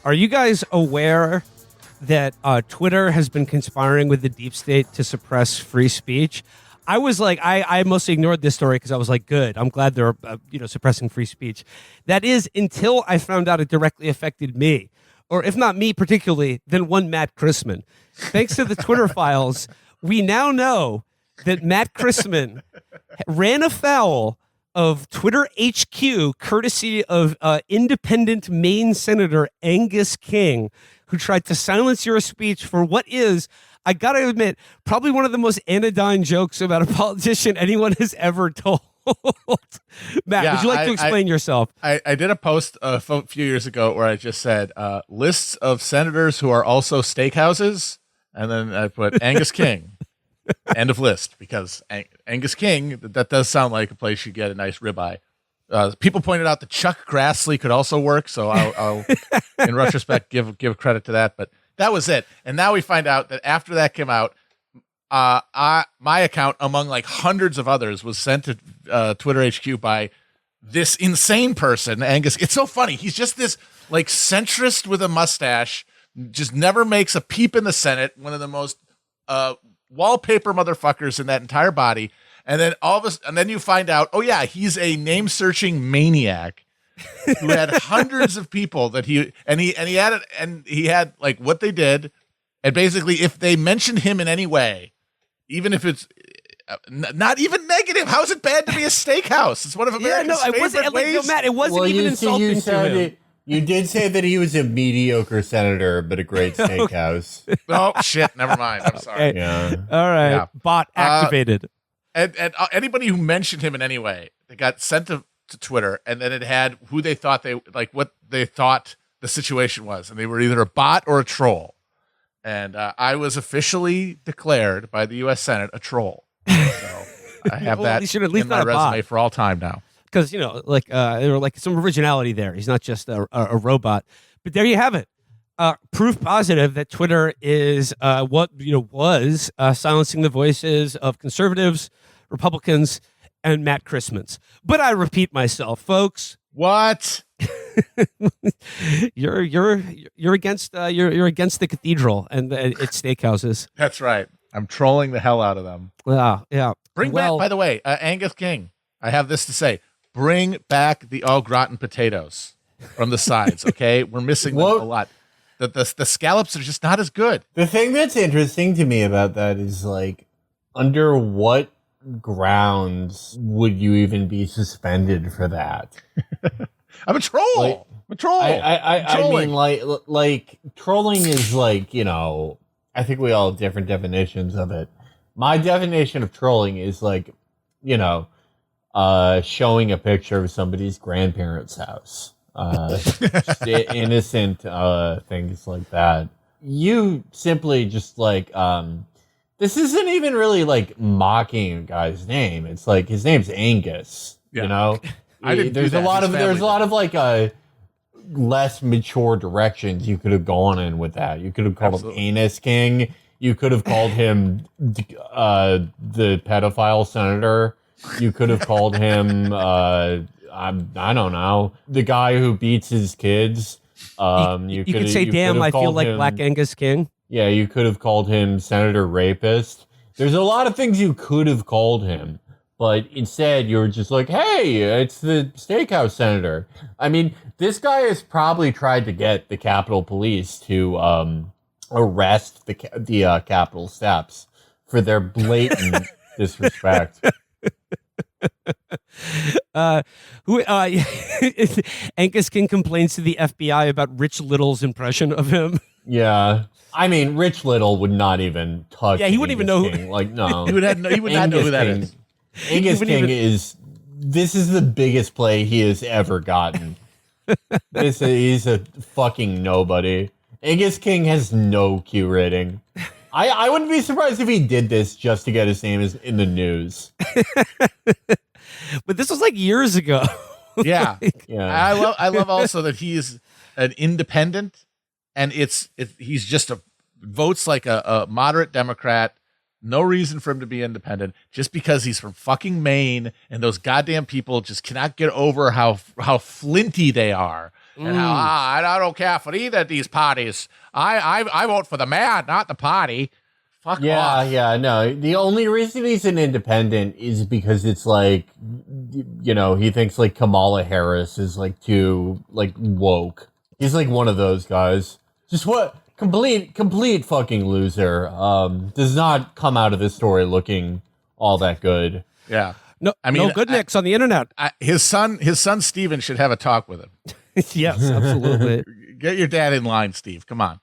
Are you guys aware that Twitter has been conspiring with the deep state to suppress free speech? I was like, I mostly ignored this story because I was like, good. I'm glad they're suppressing free speech. That is until I found out it directly affected me, or if not me particularly, then one Matt Christman. Thanks to the Twitter files, we now know that Matt Christman ran afoul of Twitter HQ, courtesy of independent Maine Senator Angus King, who tried to silence your speech for what is, I gotta admit, probably one of the most anodyne jokes about a politician anyone has ever told. Matt, would you like to explain yourself? I did a post a few years ago where I just said, lists of senators who are also steakhouses, and then I put Angus King. End of list, because Angus King, that does sound like a place you get a nice ribeye. People pointed out that Chuck Grassley could also work, so I'll in retrospect, give credit to that. But that was it. And now we find out that after that came out, my account, among like hundreds of others, was sent to Twitter HQ by this insane person, Angus. It's so funny. He's just this like centrist with a mustache, just never makes a peep in the Senate, one of the most wallpaper motherfuckers in that entire body. And then and then you find out, oh yeah, he's a name searching maniac who had hundreds of people that he had like what they did. And basically if they mentioned him in any way, even if it's not even negative, how is it bad to be a steakhouse? It's one of America's favorite ways. Matt, it wasn't even insulting to him. You did say that he was a mediocre senator, but a great steakhouse. Oh, shit. Never mind. I'm sorry. Okay. Yeah. All right. Yeah. Bot activated. And anybody who mentioned him in any way, they got sent to Twitter, and then it had who they thought what they thought the situation was. And they were either a bot or a troll. And I was officially declared by the U.S. Senate a troll. So I have that in my resume for all time now. Because, there were like some originality there. He's not just a robot. But there you have it. Proof positive that Twitter is was silencing the voices of conservatives, Republicans, and Matt Christman's. But I repeat myself, folks. What? you're against the cathedral and its steakhouses. That's right. I'm trolling the hell out of them. Yeah. Bring back, by the way, Angus King. I have this to say. Bring back the au gratin potatoes from the sides, okay? We're missing them a lot. The scallops are just not as good. The thing that's interesting to me about that is, like, under what grounds would you even be suspended for that? I'm a troll. I'm a troll. I mean, like trolling is like, I think we all have different definitions of it. My definition of trolling is like, showing a picture of somebody's grandparents' house. Innocent things like that. You simply just like, this isn't even really like mocking a guy's name. It's like his name's Angus. Yeah. There's a lot of like less mature directions you could have gone in with that. You could have called him Anus King. You could have called him the pedophile senator. You could have called him I don't know, the guy who beats his kids. You could say, damn, I feel like Black Angus King. Yeah, you could have called him Senator Rapist. There's a lot of things you could have called him, but instead you're just like, hey, it's the steakhouse senator. I mean, this guy has probably tried to get the Capitol Police to arrest the Capitol steps for their blatant disrespect. Angus King complains to the FBI about Rich Little's impression of him. Yeah. I mean, Rich Little would not even touch. Yeah, he wouldn't even know who. Like, no. He would not know who that is. Angus King this is the biggest play he has ever gotten. He's a fucking nobody. Angus King has no Q rating. I wouldn't be surprised if he did this just to get his name in the news. But this was like years ago. Yeah. I love also that he's an independent, and he's just votes like a moderate Democrat. No reason for him to be independent, just because he's from fucking Maine, and those goddamn people just cannot get over how flinty they are. and how I don't care for either of these parties. I vote for the man, not the party. Fuck off. Yeah, no. The only reason he's an independent is because it's like, he thinks like Kamala Harris is like too like woke. He's like one of those guys. Just what complete fucking loser. Does not come out of this story looking all that good. Yeah. No, I mean, no good nicks on the internet. His son Steven should have a talk with him. Yes, absolutely. Get your dad in line, Steve. Come on.